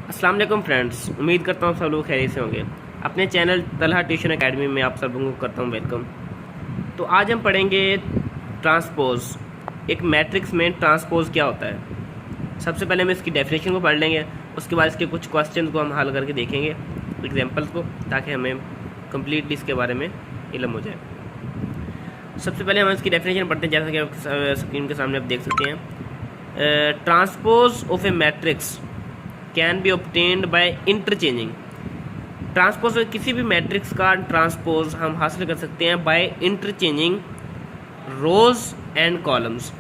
अस्सलाम वालेकुम फ्रेंड्स, उम्मीद करता हूँ सब लोग खैरियत से होंगे। अपने चैनल तलहा ट्यूशन एकेडमी में आप सब लोगों को करता हूँ वेलकम। तो आज हम पढ़ेंगे ट्रांसपोज। एक मैट्रिक्स में ट्रांसपोज क्या होता है। सबसे पहले हम इसकी डेफिनेशन को पढ़ लेंगे, उसके बाद इसके कुछ क्वेश्चन को हम हल करके देखेंगे, एग्जाम्पल्स को, ताकि हमें कम्प्लीटली इसके बारे में इल्म हो जाए। सबसे पहले हम इसकी डेफिनेशन पढ़ते हैं, जैसा कि आप स्क्रीन के सामने आप देख सकते हैं। Transpose of a matrix can be obtained by interchanging. Transpose किसी भी मैट्रिक्स का ट्रांसपोज हम हासिल कर सकते हैं by interchanging rows and columns.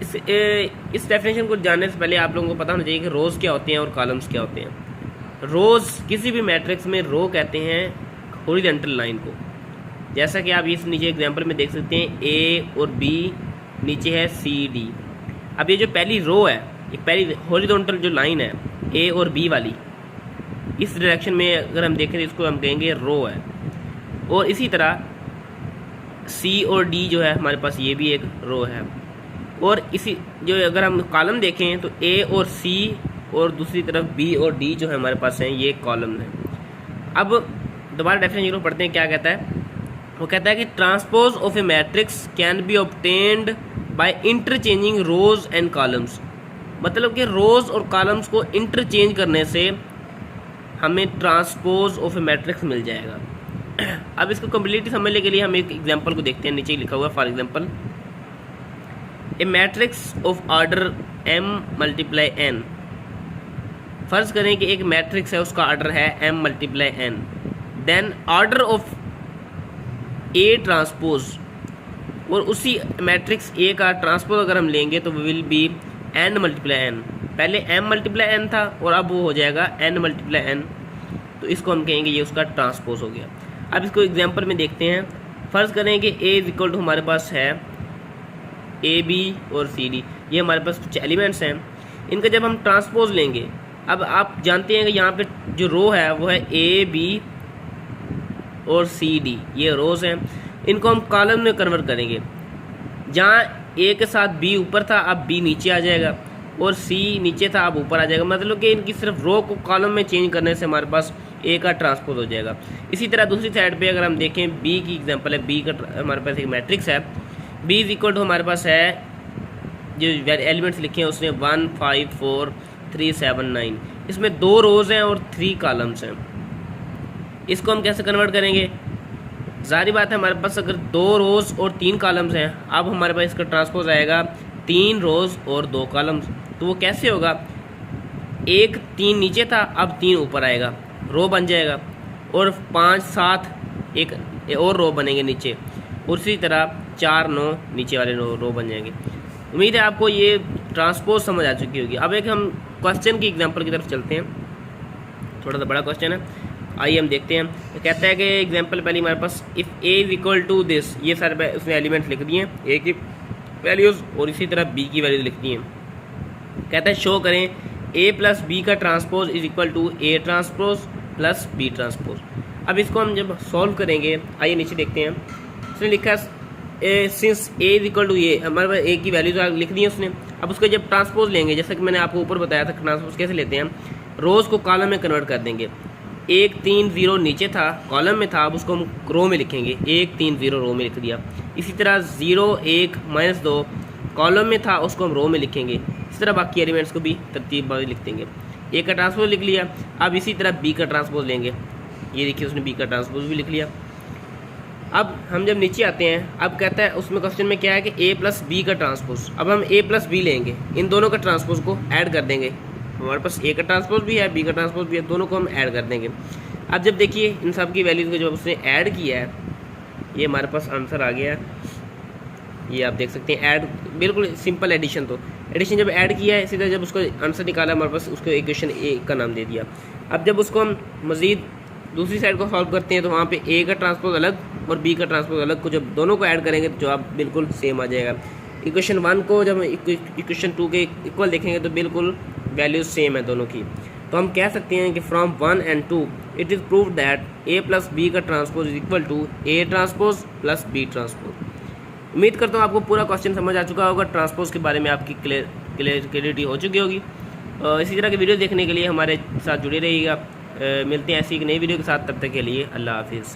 इस डेफिनेशन को जानने से पहले आप लोगों को पता होना चाहिए कि रोज क्या होते हैं और कॉलम्स क्या होते हैं। रोज किसी भी मैट्रिक्स में रो कहते हैं हॉरिजॉन्टल लाइन को, जैसा कि आप इस नीचे एग्जांपल में देख सकते हैं। ए और बी, नीचे है सी डी। अब ये जो पहली रो है, एक पहली हॉरिजॉन्टल जो लाइन है ए और बी वाली, इस डायरेक्शन में अगर हम देखें तो इसको हम कहेंगे रो है। और इसी तरह सी और डी जो है हमारे पास, ये भी एक रो है। और इसी जो अगर हम कॉलम देखें तो ए और सी और दूसरी तरफ बी और डी जो है हमारे पास हैं, ये कॉलम है। अब दोबारा डेफिनेशन को पढ़ते हैं, क्या कहता है। वो कहता है कि transpose of a matrix can be obtained by interchanging rows and columns. मतलब कि रोज और कॉलम्स को इंटरचेंज करने से हमें ट्रांसपोज ऑफ ए मैट्रिक्स मिल जाएगा। अब इसको कम्प्लीटली समझने के लिए हम एक एग्जांपल को देखते हैं। नीचे लिखा हुआ है, for example A matrix of order m multiply n। फर्ज करें कि एक मैट्रिक्स है, उसका ऑर्डर है m multiply n। Then order of a transpose, और उसी मैट्रिक्स a का ट्रांसपोज अगर हम लेंगे तो will be n multiply n। पहले m मल्टीप्लाई n था और अब वो हो जाएगा n मल्टीप्लाई n। तो इसको हम कहेंगे ये उसका ट्रांसपोज हो गया। अब इसको एग्जांपल में देखते हैं। फर्ज करें कि a इज इक्वल टू हमारे पास है ए बी और सी डी, ये हमारे पास कुछ एलिमेंट्स हैं। इनका जब हम ट्रांसपोज लेंगे, अब आप जानते हैं कि यहाँ पे जो रो है वो है ए बी और सी डी, ये रोज हैं। इनको हम कॉलम में कन्वर्ट करेंगे। जहाँ ए के साथ बी ऊपर था, अब बी नीचे आ जाएगा, और सी नीचे था, अब ऊपर आ जाएगा। मतलब कि इनकी सिर्फ रो को कॉलम में चेंज करने से हमारे पास ए का ट्रांसपोज हो जाएगा। इसी तरह दूसरी साइड पे अगर हम देखें, बी की एग्जांपल है। बी का हमारे पास एक मैट्रिक्स है, बी इज इक्वल टू हमारे पास है, जो एलिमेंट्स लिखे हैं उसने 1 5 4 3 7 9। इसमें 2 रोज हैं और 3 कॉलम्स हैं। इसको हम कैसे कन्वर्ट करेंगे। जारी बात है, हमारे पास अगर 2 रोज और 3 कॉलम्स हैं, अब हमारे पास इसका ट्रांसपोज आएगा 3 रोज और 2 कॉलम्स। तो वो कैसे होगा, 1 3 नीचे था, अब 3 ऊपर आएगा, रो बन जाएगा। और 5 7 एक और रो बनेंगे नीचे, और इसी तरह 4 9 नीचे वाले रो बन जाएंगे। उम्मीद है आपको ये ट्रांसपोज समझ आ चुकी होगी। अब एक हम क्वेश्चन की एग्जांपल की तरफ चलते हैं। थोड़ा सा बड़ा क्वेश्चन है, आइए हम देखते हैं। तो कहता है कि एग्जांपल पहले हमारे पास, if A is equal to this, ये सारे उसने एलिमेंट्स लिख दिए हैं, ए की वैल्यूज़ और इसी तरह बी की वैल्यूज लिख दी हैं। कहता है शो करें ए प्लस बी का transpose is equal to A transpose plus B transpose. अब इसको हम जब सॉल्व करेंगे, आइए नीचे देखते हैं। उसने लिखा है since A is equal to A, हमारे पास ए की वैल्यूज लिख दी है उसने। अब उसको जब ट्रांसपोज लेंगे, जैसा कि मैंने आपको ऊपर बताया था ट्रांसपोज कैसे लेते हैं, रोज़ को कॉलम में कन्वर्ट कर देंगे। 1 3 0 नीचे था, कॉलम में था, अब उसको हम रो में लिखेंगे। 1 3 0 रो में लिख दिया। इसी तरह 0 1 -2 कॉलम में था, उसको हम रो में लिखेंगे। इस तरह बाकी एलिमेंट्स को भी तरतीब वाले लिख देंगे। ए का ट्रांसपोज लिख लिया। अब इसी तरह बी का ट्रांसपोज लेंगे। ये देखिए उसने बी का ट्रांसपोज भी लिख लिया। अब हम जब नीचे आते हैं, अब कहता है उसमें क्वेश्चन में क्या है कि ए प्लस बी का ट्रांसपोज। अब हम ए प्लस बी लेंगे, इन दोनों का ट्रांसपोज को ऐड कर देंगे। हमारे पास ए का ट्रांसपोज भी है, बी का ट्रांसपोज भी है, दोनों को हम ऐड कर देंगे। अब जब देखिए इन सब की वैल्यूज़ को जब उसने ऐड किया है, ये हमारे पास आंसर आ गया है। ये आप देख सकते हैं, ऐड बिल्कुल सिंपल एडिशन। तो एडिशन जब ऐड किया है, इसी तरह जब उसको आंसर निकाला, हमारे पास उसको इक्वेशन ए का नाम दे दिया। अब जब उसको हम मज़ीद दूसरी साइड को सॉल्व करते हैं, तो वहाँ पे ए का ट्रांसपोज अलग और बी का ट्रांसपोज अलग को जब दोनों को ऐड करेंगे तो जवाब बिल्कुल सेम आ जाएगा। इक्वेशन 1 को जब इक्वेशन 2 के इक्वल देखेंगे तो बिल्कुल वैल्यूज सेम है दोनों की। तो हम कह सकते हैं कि from 1 and 2 it is prove that A plus B का transpose is equal to A transpose plus B transpose. उम्मीद करता हूँ आपको पूरा क्वेश्चन समझ आ चुका होगा। ट्रांसपोज के बारे में आपकी क्लियरिटी हो चुकी होगी। इसी तरह की वीडियो देखने के लिए हमारे साथ जुड़े रहिएगा। मिलते हैं ऐसी एक नई वीडियो के साथ, तब तक के लिए अल्लाह हाफिज़।